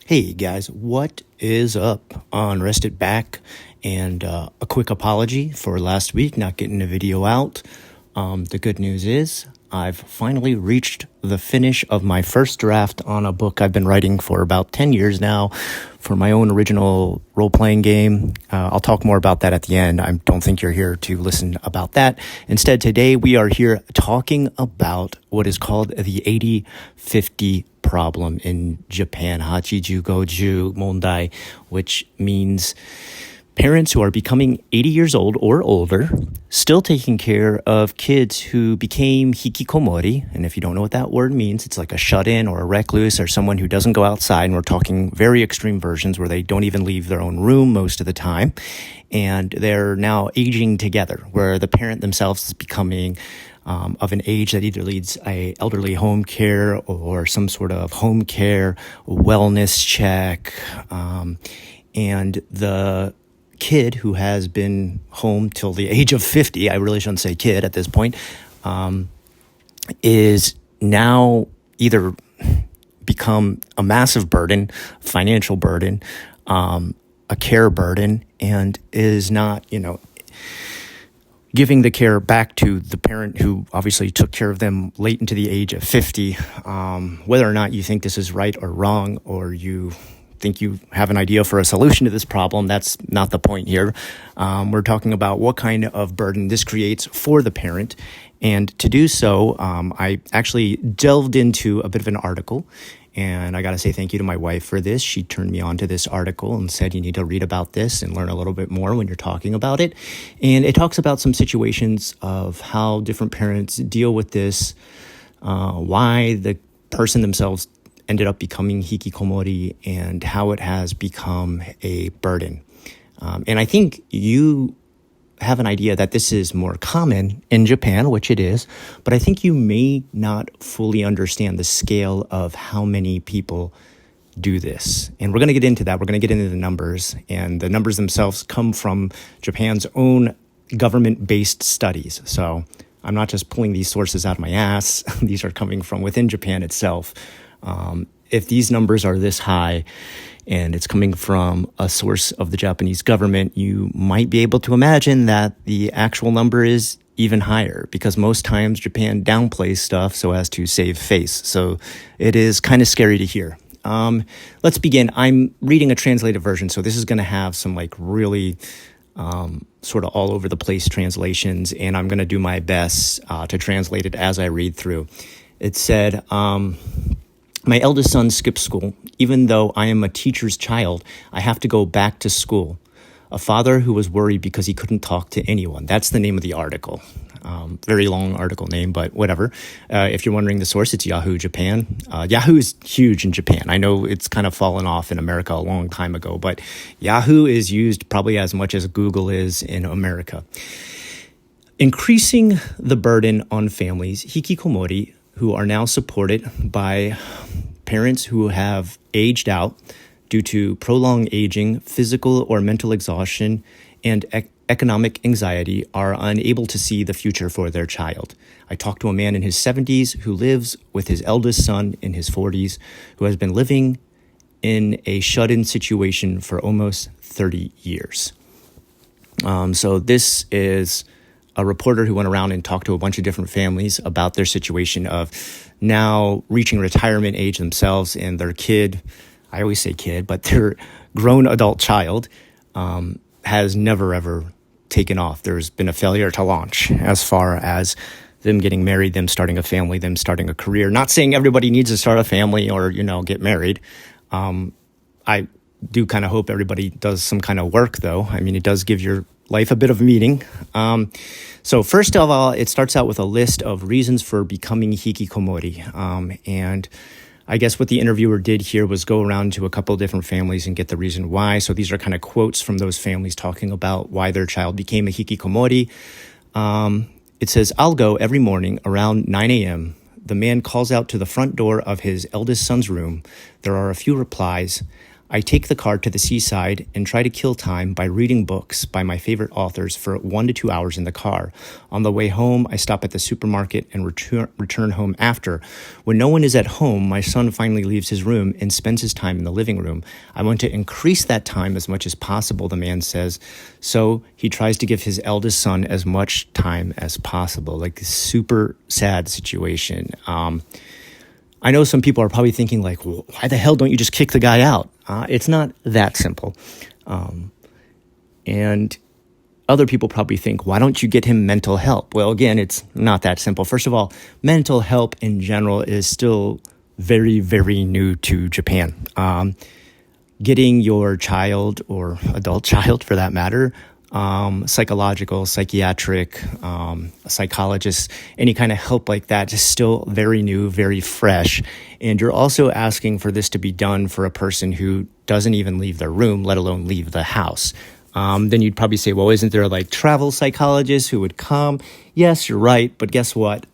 Hey guys, what is up? Rested back, and a quick apology for last week not getting a video out. The good news is I've finally reached the finish of my first draft on a book I've been writing for about 10 years now for my own original role-playing game. I'll talk more about that at the end. I don't think you're here to listen about that. Instead, today we are here talking about what is called the 80-50 problem in Japan, Hachiju Goju Mondai, which means parents who are becoming 80 years old or older, still taking care of kids who became Hikkikomori. And if you don't know what that word means, it's like a shut-in or a recluse or someone who doesn't go outside. And we're talking very extreme versions where they don't even leave their own room most of the time. And they're now aging together, where the parent themselves is becoming of an age that either leads a elderly home care or some sort of home care wellness check. And the kid who has been home till the age of 50, I really shouldn't say kid at this point, is now either become a massive burden, financial burden, a care burden, and is not, giving the care back to the parent who obviously took care of them late into the age of 50. Whether or not you think this is right or wrong, or you think you have an idea for a solution to this problem, that's not the point here. We're talking about what kind of burden this creates for the parent. And to do so, I actually delved into a bit of an article. And I got to say thank you to my wife for this. She turned me on to this article and said, you need to read about this and learn a little bit more when you're talking about it. And it talks about some situations of how different parents deal with this, why the person themselves ended up becoming hikikomori, and how it has become a burden. And I think you have an idea that this is more common in Japan, which it is, but I think you may not fully understand the scale of how many people do this. And we're going to get into that. We're going to get into the numbers, and the numbers themselves come from Japan's own government-based studies. So I'm not just pulling these sources out of my ass. These are coming from within Japan itself. If these numbers are this high, and it's coming from a source of the Japanese government, you might be able to imagine that the actual number is even higher, because most times Japan downplays stuff so as to save face. So it is kind of scary to hear. Let's begin. I'm reading a translated version, so this is going to have some really sort of all over the place translations, and I'm going to do my best to translate it as I read through. It said, my eldest son skips school. Even though I am a teacher's child, I have to go back to school. A father who was worried because he couldn't talk to anyone. That's the name of the article. Very long article name, but whatever. If you're wondering the source, it's Yahoo Japan. Yahoo is huge in Japan. I know it's kind of fallen off in America a long time ago, but Yahoo is used probably as much as Google is in America. Increasing the burden on families, hikikomori, who are now supported by parents who have aged out due to prolonged aging, physical or mental exhaustion, and economic anxiety, are unable to see the future for their child. I talked to a man in his 70s who lives with his eldest son in his 40s, who has been living in a shut-in situation for almost 30 years. So this is a reporter who went around and talked to a bunch of different families about their situation of now reaching retirement age themselves, and their kid, I always say kid, but their grown adult child has never, ever taken off. There's been a failure to launch as far as them getting married, them starting a family, them starting a career. Not saying everybody needs to start a family or, get married. I do kind of hope everybody does some kind of work, though. I mean, it does give your life a bit of meaning. So first of all, it starts out with a list of reasons for becoming hikikomori. And I guess what the interviewer did here was go around to a couple of different families and get the reason why. So these are kind of quotes from those families talking about why their child became a hikikomori. It says, I'll go every morning around 9 a.m. The man calls out to the front door of his eldest son's room. There are a few replies. I take the car to the seaside and try to kill time by reading books by my favorite authors for 1 to 2 hours in the car. On the way home, I stop at the supermarket and return home after. When no one is at home, my son finally leaves his room and spends his time in the living room. I want to increase that time as much as possible, the man says. So he tries to give his eldest son as much time as possible. Like, a super sad situation. I know some people are probably thinking, like, well, why the hell don't you just kick the guy out? It's not that simple. And other people probably think, why don't you get him mental help? Well, again, it's not that simple. First of all, mental help in general is still very, very new to Japan. Getting your child, or adult child for that matter, psychological, psychiatric, psychologist, any kind of help like that is still very new, very fresh. And you're also asking for this to be done for a person who doesn't even leave their room, let alone leave the house. Then you'd probably say, well, isn't there like travel psychologists who would come? Yes, you're right. But guess what?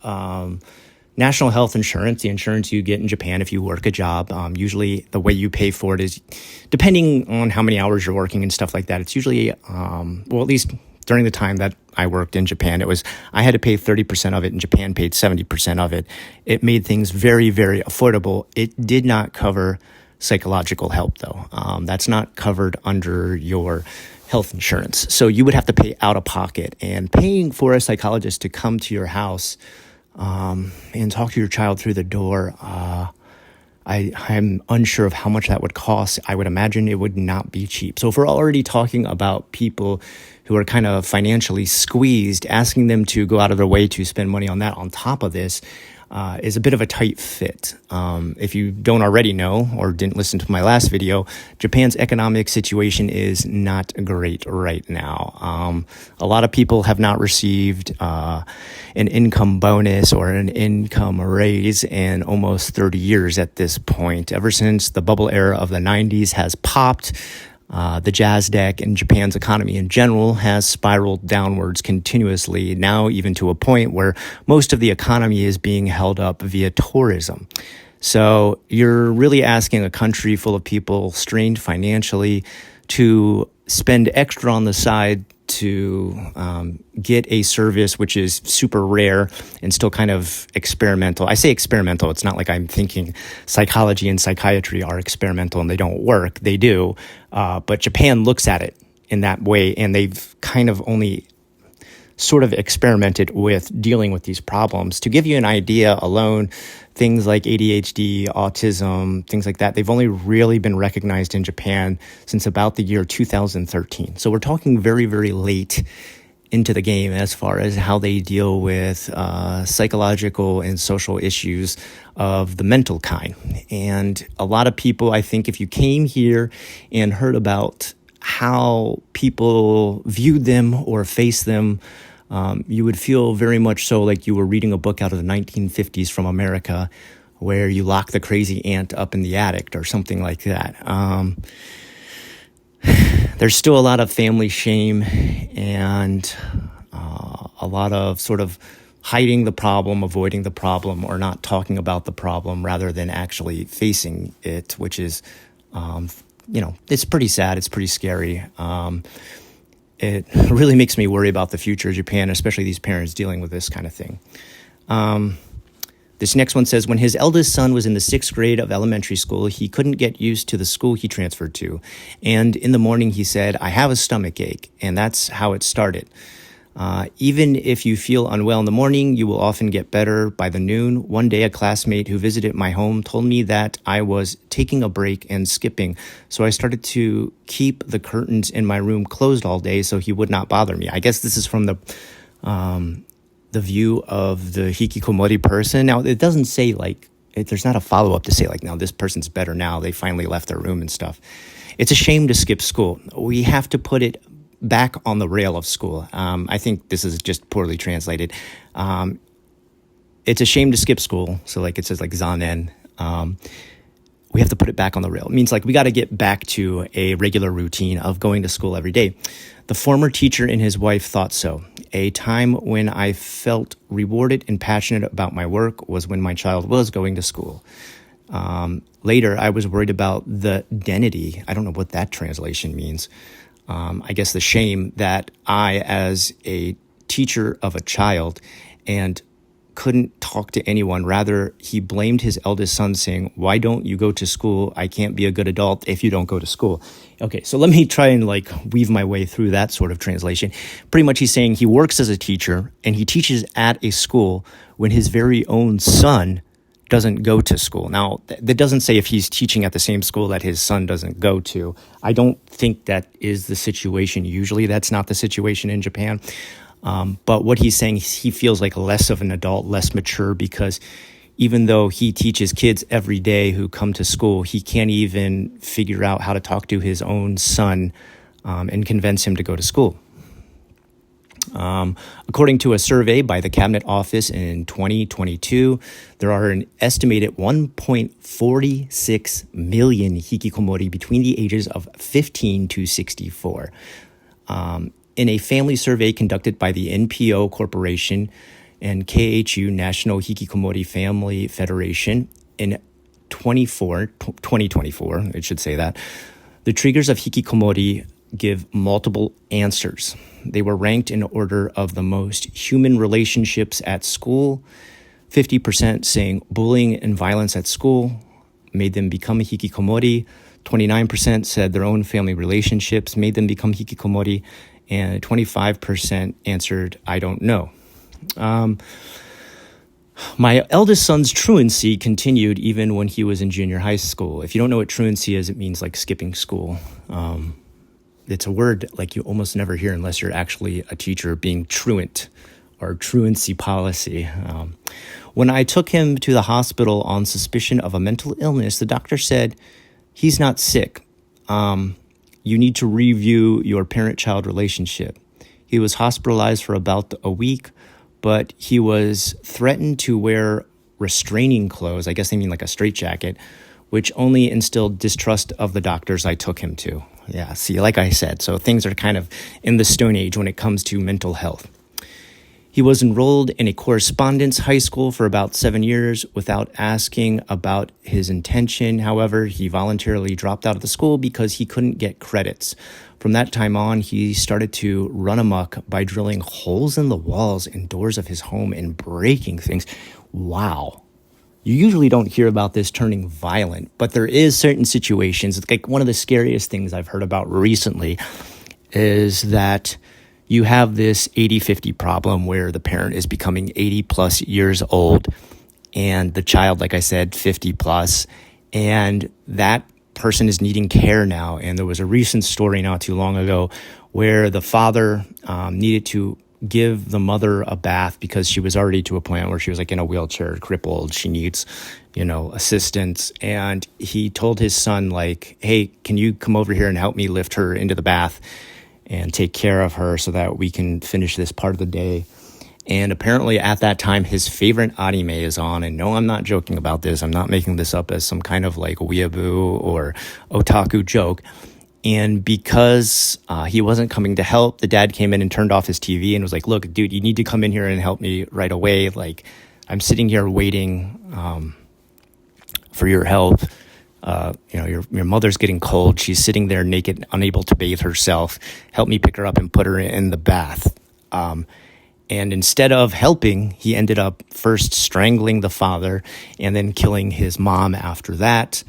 National health insurance, the insurance you get in Japan if you work a job, usually the way you pay for it is, depending on how many hours you're working and stuff like that, it's usually, well, at least during the time that I worked in Japan, I had to pay 30% of it, and Japan paid 70% of it. It made things very, very affordable. It did not cover psychological help, though. That's not covered under your health insurance. So you would have to pay out of pocket, and paying for a psychologist to come to your house and talk to your child through the door, I'm unsure of how much that would cost. I would imagine it would not be cheap. So if we're already talking about people who are kind of financially squeezed, asking them to go out of their way to spend money on that on top of this is a bit of a tight fit. If you don't already know or didn't listen to my last video, Japan's economic situation is not great right now. A lot of people have not received an income bonus or an income raise in almost 30 years at this point. Ever since the bubble era of the 90s has popped, the jazz deck in Japan's economy in general has spiraled downwards continuously, now even to a point where most of the economy is being held up via tourism. So you're really asking a country full of people strained financially to spend extra on the side to get a service which is super rare and still kind of experimental. I say experimental. It's not like I'm thinking psychology and psychiatry are experimental and they don't work. They do. But Japan looks at it in that way, and they've kind of only sort of experimented with dealing with these problems. To give you an idea alone, things like ADHD, autism, things like that, they've only really been recognized in Japan since about the year 2013. So we're talking very, very late into the game as far as how they deal with psychological and social issues of the mental kind. And a lot of people, I think, if you came here and heard about how people viewed them or faced them, you would feel very much so like you were reading a book out of the 1950s from America, where you lock the crazy aunt up in the attic or something like that. There's still a lot of family shame and a lot of sort of hiding the problem, avoiding the problem, or not talking about the problem rather than actually facing it, which is, it's pretty sad. It's pretty scary. It really makes me worry about the future of Japan, especially these parents dealing with this kind of thing. This next one says, when his eldest son was in the 6th grade of elementary school, he couldn't get used to the school he transferred to. And in the morning, he said, I have a stomach ache. And that's how it started. Even if you feel unwell in the morning, you will often get better by the noon. One day, a classmate who visited my home told me that I was taking a break and skipping. So I started to keep the curtains in my room closed all day so he would not bother me. I guess this is from the view of the Hikkikomori person. Now, it doesn't say there's not a follow-up to say now this person's better now. They finally left their room and stuff. It's a shame to skip school. We have to put it back on the rail of school. I think this is just poorly translated. It's a shame to skip school. So it says zanen. We have to put it back on the rail. It means we got to get back to a regular routine of going to school every day. The former teacher and his wife thought so. A time when I felt rewarded and passionate about my work was when my child was going to school. Later, I was worried about the denity. I don't know what that translation means. I guess the shame that I, as a teacher of a child, and couldn't talk to anyone. Rather, he blamed his eldest son, saying, "Why don't you go to school? I can't be a good adult if you don't go to school." Okay, so let me try and weave my way through that sort of translation. Pretty much he's saying he works as a teacher and he teaches at a school when his very own son doesn't go to school. Now, that doesn't say if he's teaching at the same school that his son doesn't go to. I don't think that is the situation. Usually that's not the situation in Japan. But what he's saying, he feels like less of an adult, less mature, because even though he teaches kids every day who come to school, he can't even figure out how to talk to his own son and convince him to go to school. According to a survey by the Cabinet Office in 2022, there are an estimated 1.46 million hikikomori between the ages of 15 to 64. In a family survey conducted by the NPO Corporation and KHU National Hikkikomori Family Federation in 2024, it should say that, the triggers of hikikomori give multiple answers. They were ranked in order of the most human relationships at school. 50% saying bullying and violence at school made them become a hikikomori. 29% said their own family relationships made them become hikikomori. And 25% answered, "I don't know." My eldest son's truancy continued even when he was in junior high school. If you don't know what truancy is, it means skipping school. It's a word you almost never hear unless you're actually a teacher, being truant or truancy policy. When I took him to the hospital on suspicion of a mental illness, the doctor said, "He's not sick. You need to review your parent-child relationship." He was hospitalized for about a week, but he was threatened to wear restraining clothes. I guess they mean a straitjacket, which only instilled distrust of the doctors I took him to. Yeah, see, like I said, so things are kind of in the Stone Age when it comes to mental health. He was enrolled in a correspondence high school for about 7 years without asking about his intention. However, he voluntarily dropped out of the school because he couldn't get credits. From that time on, he started to run amok by drilling holes in the walls and doors of his home and breaking things. Wow. You usually don't hear about this turning violent, but there is certain situations. One of the scariest things I've heard about recently is that you have this 80-50 problem where the parent is becoming 80 plus years old and the child, like I said, 50 plus, and that person is needing care now. And there was a recent story not too long ago where the father needed to give the mother a bath because she was already to a point where she was in a wheelchair, crippled. She needs, assistance. And he told his son, "Hey, can you come over here and help me lift her into the bath and take care of her so that we can finish this part of the day?" And apparently at that time, his favorite anime is on. And no, I'm not joking about this. I'm not making this up as some kind of weeaboo or otaku joke. And because he wasn't coming to help, the dad came in and turned off his TV and was like, "Look, dude, you need to come in here and help me right away. I'm sitting here waiting for your help. Your mother's getting cold. She's sitting there naked, unable to bathe herself. Help me pick her up and put her in the bath." And instead of helping, he ended up first strangling the father and then killing his mom after that,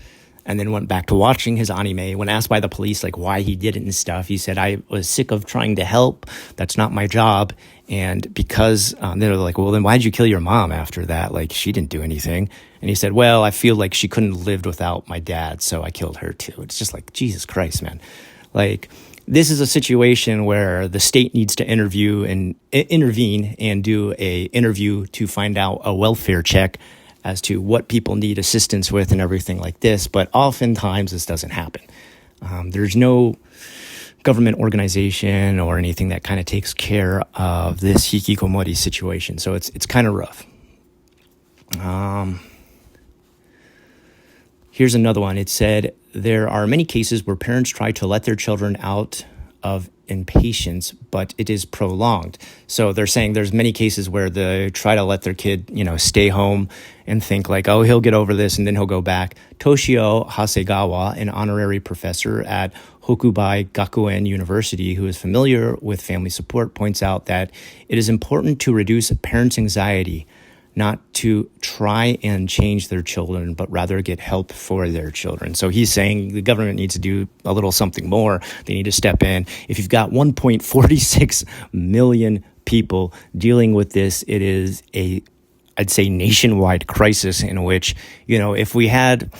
and then went back to watching his anime. When asked by the police why he did it and stuff, he said, "I was sick of trying to help. That's not my job." And because they're like, "Well, then why'd you kill your mom after that? She didn't do anything." And he said, "Well, I feel like she couldn't have lived without my dad, so I killed her too." It's just Jesus Christ, man. This is a situation where the state needs to intervene and do a interview to find out a welfare check as to what people need assistance with and everything like this. But oftentimes this doesn't happen. There's no government organization or anything that kind of takes care of this hikikomori situation. So it's kind of rough. Here's another one. It said, there are many cases where parents try to let their children out of impatience, but it is prolonged. So they're saying there's many cases where they try to let their kid, stay home and think like, oh, he'll get over this and then he'll go back. Toshio Hasegawa, an honorary professor at Hokubai Gakuen University, who is familiar with family support, points out that it is important to reduce parents' anxiety, not to try and change their children, but rather get help for their children. So he's saying the government needs to do a little something more. They need to step in. If you've got 1.46 million people dealing with this, it is I'd say, nationwide crisis in which, if we had,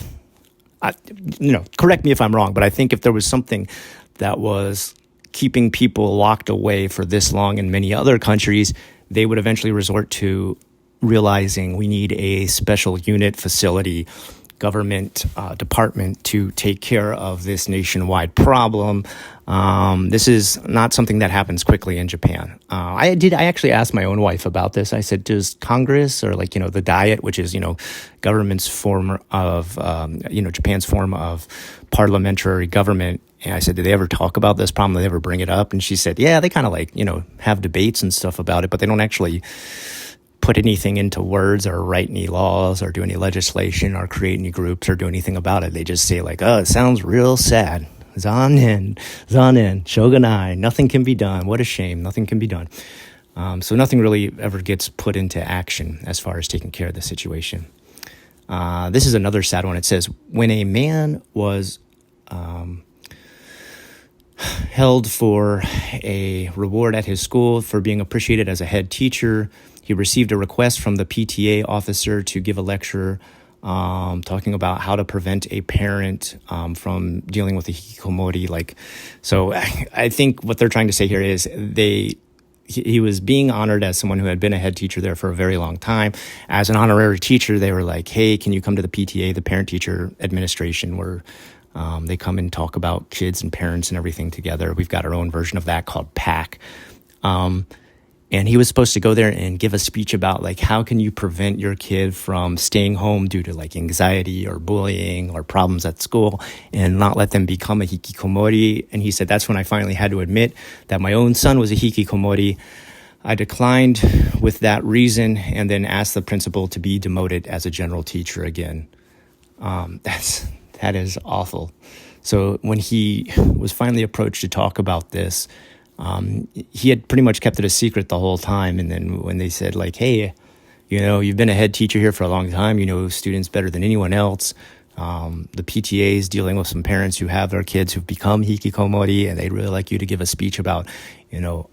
correct me if I'm wrong, but I think if there was something that was keeping people locked away for this long in many other countries, they would eventually resort to realizing we need a special unit, facility, government department to take care of this nationwide problem. This is not something that happens quickly in Japan. I actually asked my own wife about this. I said, does Congress or the Diet, which is, government's form of, Japan's form of parliamentary government, and I said, did they ever talk about this problem? Did they ever bring it up? And she said, yeah, they kind of have debates and stuff about it, but they don't actually put anything into words or write any laws or do any legislation or create any groups or do anything about it. They just say oh, it sounds real sad. Zanen, shogunai, nothing can be done. What a shame, nothing can be done. So nothing really ever gets put into action as far as taking care of the situation. This is another sad one. It says, when a man was held for a reward at his school for being appreciated as a head teacher, he received a request from the PTA officer to give a lecture talking about how to prevent a parent from dealing with a hikikomori. So I think what they're trying to say here is he was being honored as someone who had been a head teacher there for a very long time. As an honorary teacher, they were like, hey, can you come to the PTA, the parent-teacher administration, where they come and talk about kids and parents and everything together. We've got our own version of that called PAC. And he was supposed to go there and give a speech about how can you prevent your kid from staying home due to anxiety or bullying or problems at school and not let them become a hikikomori. And he said, that's when I finally had to admit that my own son was a hikikomori. I declined with that reason and then asked the principal to be demoted as a general teacher again. That is awful. So when he was finally approached to talk about this, he had pretty much kept it a secret the whole time. And then when they said hey, you've been a head teacher here for a long time, you know students better than anyone else. The PTA is dealing with some parents who have their kids who've become hikikomori, and they'd really like you to give a speech about,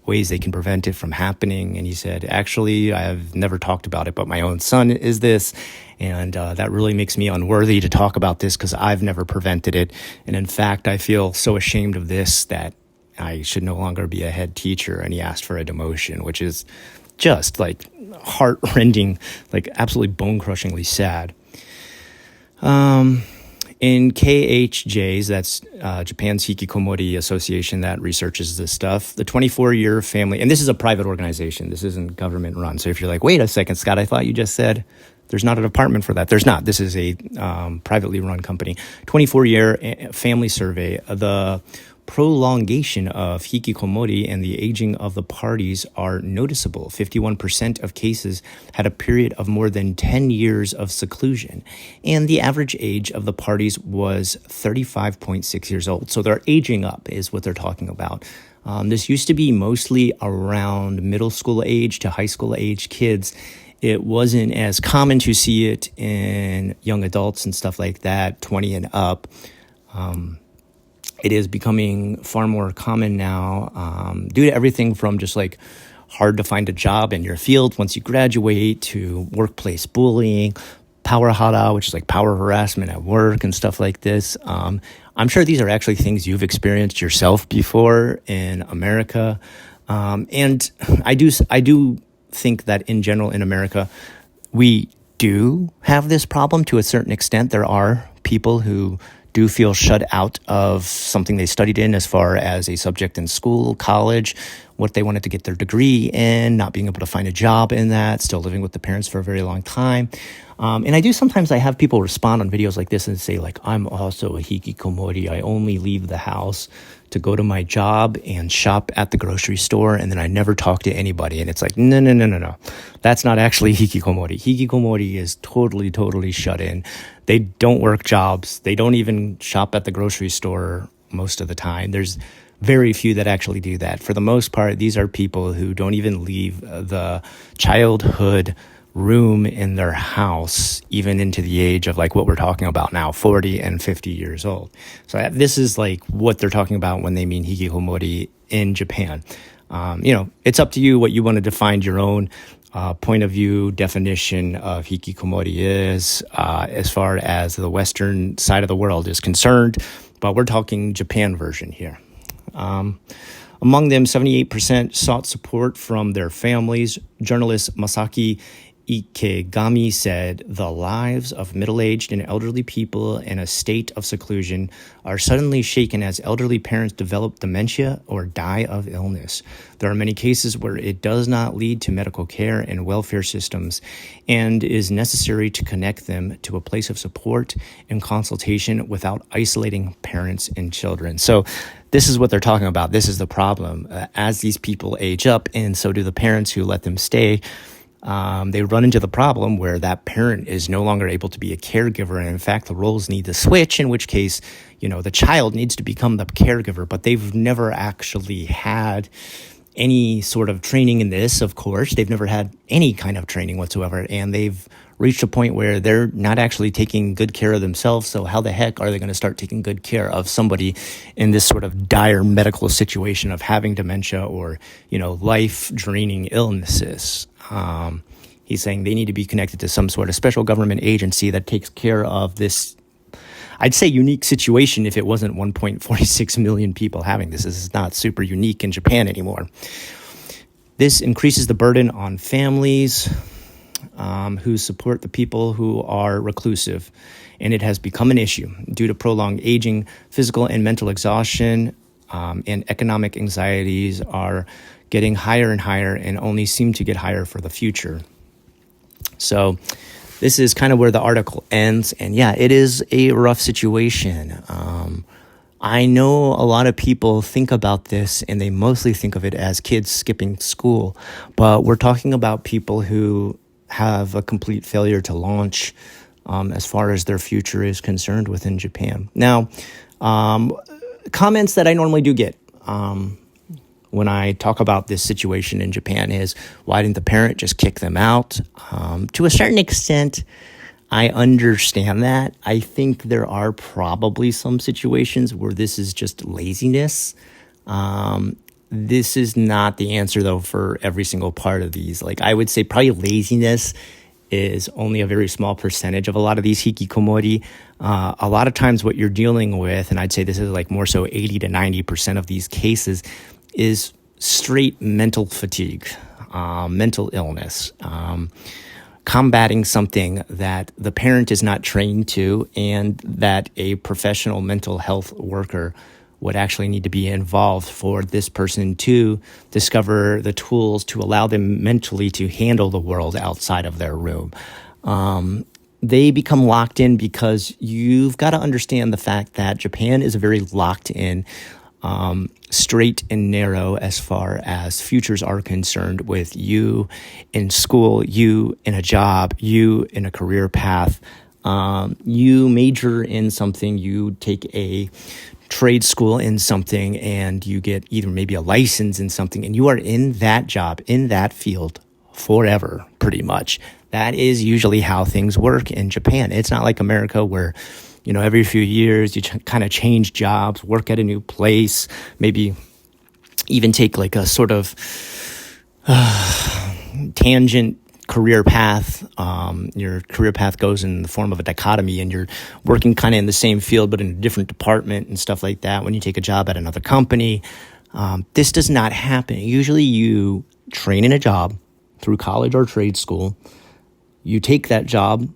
ways they can prevent it from happening. And he said, actually, I've never talked about it, but my own son is this. And that really makes me unworthy to talk about this because I've never prevented it. And in fact, I feel so ashamed of this that I should no longer be a head teacher. And he asked for a demotion, which is just heart-rending, absolutely bone-crushingly sad. In KHJs, that's Japan's Hikkikomori Association that researches this stuff, the 24-year family, and this is a private organization, this isn't government run. So if you're like, wait a second, Scott, I thought you just said there's not a department for that. There's not. This is a privately run company. 24-year family survey. The prolongation of hikikomori and the aging of the parties are noticeable. 51% of cases had a period of more than 10 years of seclusion, and the average age of the parties was 35.6 years old. So they're aging up is what they're talking about. This used to be mostly around middle school age to high school age kids. It wasn't as common to see it in young adults and stuff like that, 20 and up. It is becoming far more common now due to everything from just hard to find a job in your field once you graduate to workplace bullying, power hara, which is power harassment at work and stuff like this. I'm sure these are actually things you've experienced yourself before in America. And I do think that in general in America, we do have this problem to a certain extent. There are people who do feel shut out of something they studied in as far as a subject in school, college, what they wanted to get their degree in, not being able to find a job in that, still living with the parents for a very long time. And I have people respond on videos like this and say like, I'm also a hikikomori. I only leave the house to go to my job and shop at the grocery store, and then I never talk to anybody. And it's like, no. That's not actually hikikomori. Hikikomori is totally shut in. They don't work jobs. They don't even shop at the grocery store most of the time. There's very few that actually do that. For the most part, these are people who don't even leave the childhood room in their house, even into the age of like what we're talking about now, 40 and 50 years old. So this is like what they're talking about when they mean hikikomori in Japan. It's up to you what you want to define your own point of view definition of hikikomori is as far as the Western side of the world is concerned, but we're talking Japan version here. Among them, 78% sought support from their families. Journalist Masaki Ikegami said, the lives of middle-aged and elderly people in a state of seclusion are suddenly shaken as elderly parents develop dementia or die of illness. There are many cases where it does not lead to medical care and welfare systems and is necessary to connect them to a place of support and consultation without isolating parents and children. So this is what they're talking about. This is the problem. As these people age up, and so do the parents who let them stay, they run into the problem where that parent is no longer able to be a caregiver. And in fact, the roles need to switch, in which case, the child needs to become the caregiver, but they've never actually had any sort of training in this, of course. They've never had any kind of training whatsoever, and they've reached a point where they're not actually taking good care of themselves. So how the heck are they going to start taking good care of somebody in this sort of dire medical situation of having dementia or, life-draining illnesses? He's saying they need to be connected to some sort of special government agency that takes care of this, I'd say, unique situation. If it wasn't 1.46 million people having this is not super unique in Japan anymore. This increases the burden on families who support the people who are reclusive, and it has become an issue due to prolonged aging. Physical and mental exhaustion and economic anxieties are getting higher and higher and only seem to get higher for the future. So this is kind of where the article ends. And yeah, it is a rough situation. I know a lot of people think about this and they mostly think of it as kids skipping school, but we're talking about people who have a complete failure to launch as far as their future is concerned within Japan. Now, comments that I normally do get when I talk about this situation in Japan is, why didn't the parent just kick them out? To a certain extent, I understand that. I think there are probably some situations where this is just laziness. This is not the answer, though, for every single part of these. Like, I would say probably laziness is only a very small percentage of a lot of these hikikomori. A lot of times what you're dealing with, and I'd say this is like more so 80 to 90% of these cases, is straight mental fatigue, mental illness, combating something that the parent is not trained to and that a professional mental health worker would actually need to be involved for this person to discover the tools to allow them mentally to handle the world outside of their room. They become locked in because you've got to understand the fact that Japan is a very locked in, straight and narrow as far as futures are concerned, with you in school, you in a job, you in a career path. You major in something, you take a trade school in something, and you get either maybe a license in something, and you are in that job, in that field forever, pretty much. That is usually how things work in Japan. It's not like America where, every few years you kind of change jobs, work at a new place, maybe even take like a sort of tangent career path. Your career path goes in the form of a dichotomy, and you're working kind of in the same field but in a different department and stuff like that when you take a job at another company. This does not happen. Usually you train in a job through college or trade school. You take that job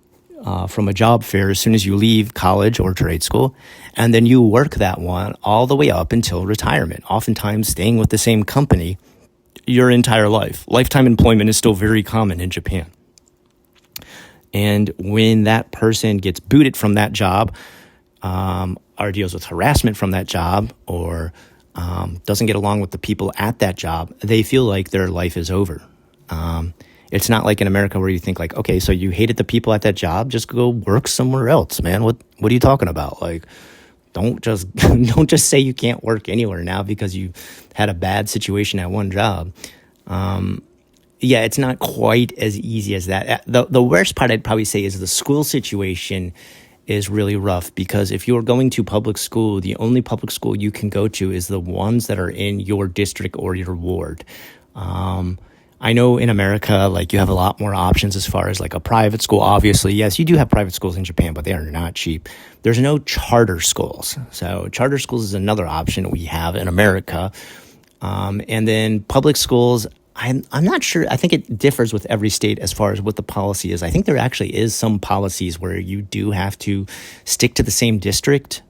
from a job fair as soon as you leave college or trade school, and then you work that one all the way up until retirement, oftentimes staying with the same company your entire life. Lifetime employment is still very common in Japan. And when that person gets booted from that job, or deals with harassment from that job, or doesn't get along with the people at that job, they feel like their life is over. It's not like in America where you think like, okay, so you hated the people at that job, just go work somewhere else, man. What are you talking about? Like, don't just don't just say you can't work anywhere now because you had a bad situation at one job. Yeah, it's not quite as easy as that. The worst part I'd probably say is the school situation is really rough, because if you're going to public school, the only public school you can go to is the ones that are in your district or your ward. I know in America, like, you have a lot more options as far as like a private school. Obviously, yes, you do have private schools in Japan, but they are not cheap. There's no charter schools. So charter schools is another option we have in America. And then public schools, I'm not sure. I think it differs with every state as far as what the policy is. I think there actually is some policies where you do have to stick to the same district.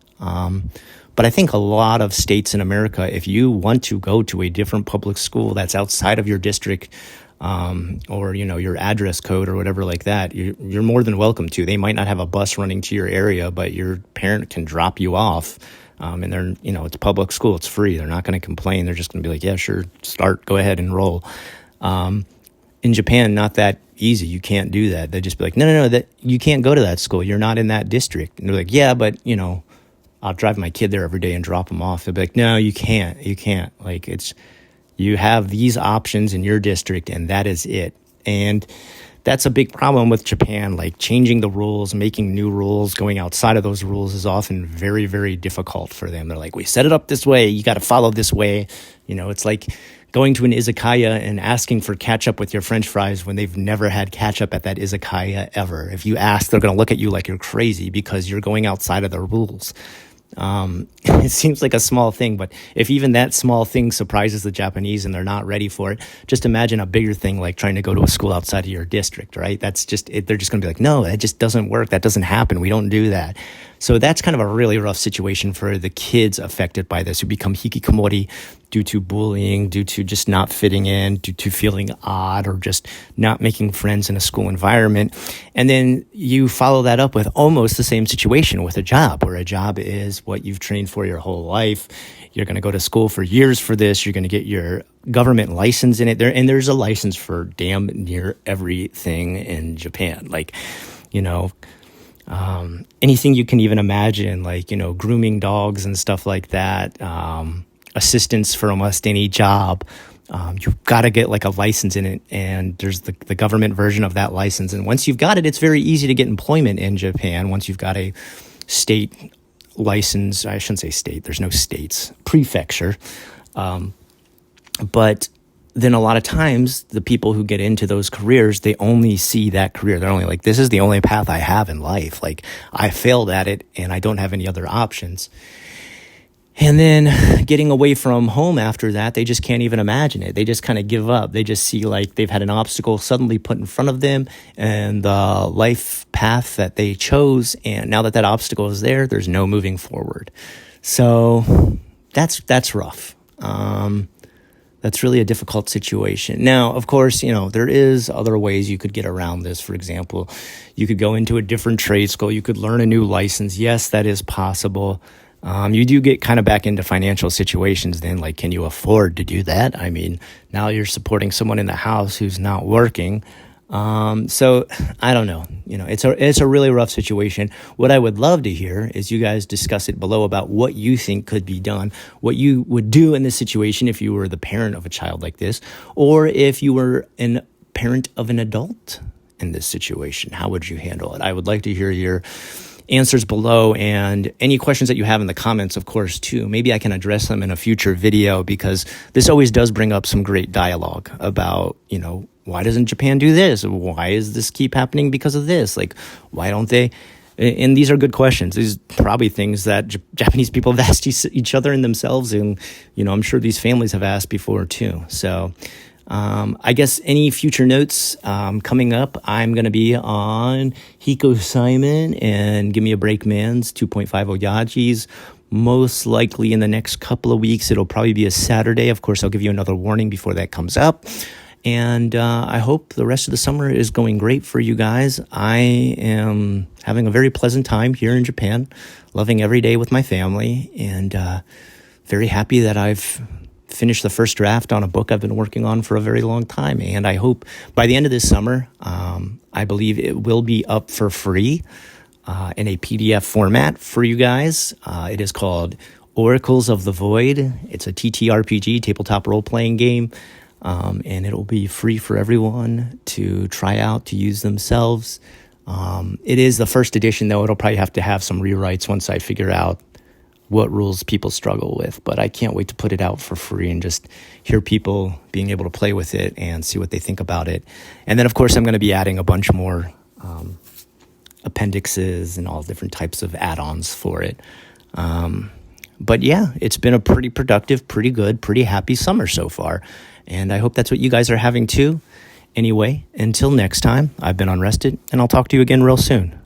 But I think a lot of states in America, if you want to go to a different public school that's outside of your district, or, you know, your address code or whatever like that, you're more than welcome to. They might not have a bus running to your area, but your parent can drop you off. And they're, you know, it's public school, it's free. They're not going to complain. They're just going to be like, yeah, sure, go ahead, enroll. In Japan, not that easy. You can't do that. They just be like, no, that you can't go to that school. You're not in that district. And they're like, yeah, but, you know, I'll drive my kid there every day and drop them off. They'll be like, no, you can't. Like, you have these options in your district, and that is it. And that's a big problem with Japan. Like, changing the rules, making new rules, going outside of those rules is often very, very difficult for them. They're like, we set it up this way. You got to follow this way. You know, it's like going to an izakaya and asking for ketchup with your French fries when they've never had ketchup at that izakaya ever. If you ask, they're going to look at you like you're crazy because you're going outside of the rules. It seems like a small thing, but if even that small thing surprises the Japanese and they're not ready for it, just imagine a bigger thing like trying to go to a school outside of your district, right? That's just it. They're just going to be like, no, that just doesn't work. That doesn't happen. We don't do that. So that's kind of a really rough situation for the kids affected by this, who become Hikkikomori due to bullying, due to just not fitting in, due to feeling odd, or just not making friends in a school environment. And then you follow that up with almost the same situation with a job, where a job is what you've trained for your whole life. You're going to go to school for years for this. You're going to get your government license in it. There's a license for damn near everything in Japan. Like, you know, anything you can even imagine, like, you know, grooming dogs and stuff like that, assistance for almost any job. You've got to get like a license in it, and there's the government version of that license. And once you've got it, it's very easy to get employment in Japan. Once you've got a state license, I shouldn't say state, there's no states, prefecture. But then a lot of times the people who get into those careers, they only see that career. They're only like, this is the only path I have in life. Like, I failed at it and I don't have any other options. And then getting away from home after that, they just can't even imagine it. They just kind of give up. They just see like they've had an obstacle suddenly put in front of them, and the life path that they chose, and now that obstacle is there, there's no moving forward. So that's rough. That's really a difficult situation. Now, of course, you know, there is other ways you could get around this. For example, you could go into a different trade school. You could learn a new license. Yes, that is possible. You do get kind of back into financial situations then, like, can you afford to do that? I mean, now you're supporting someone in the house who's not working. So I don't know, you know, it's a really rough situation. What I would love to hear is you guys discuss it below about what you think could be done, what you would do in this situation if you were the parent of a child like this, or if you were a parent of an adult in this situation. How would you handle it? I would like to hear your answers below, and any questions that you have in the comments, of course, too. Maybe I can address them in a future video, because this always does bring up some great dialogue about, you know, why doesn't Japan do this? Why does this keep happening because of this? Like, why don't they? And these are good questions. These are probably things that Japanese people have asked each other and themselves, and, you know, I'm sure these families have asked before too. So I guess any future notes coming up, I'm going to be on Hiko Simon and Give Me a Break Man's 2.5 Oyajis. Most likely in the next couple of weeks, it'll probably be a Saturday. Of course, I'll give you another warning before that comes up. And I hope the rest of the summer is going great for you guys. I am having a very pleasant time here in Japan, loving every day with my family, and very happy that I've finished the first draft on a book I've been working on for a very long time. And I hope by the end of this summer, I believe it will be up for free in a PDF format for you guys. It is called Oracles of the Void. It's a TTRPG, tabletop role-playing game. And it'll be free for everyone to try out, to use themselves. It is the first edition, though. It'll probably have to have some rewrites once I figure out what rules people struggle with. But I can't wait to put it out for free and just hear people being able to play with it and see what they think about it. And then, of course, I'm going to be adding a bunch more appendixes and all different types of add-ons for it. But yeah, it's been a pretty productive, pretty good, pretty happy summer so far. And I hope that's what you guys are having too. Anyway, until next time, I've been Unrested, and I'll talk to you again real soon.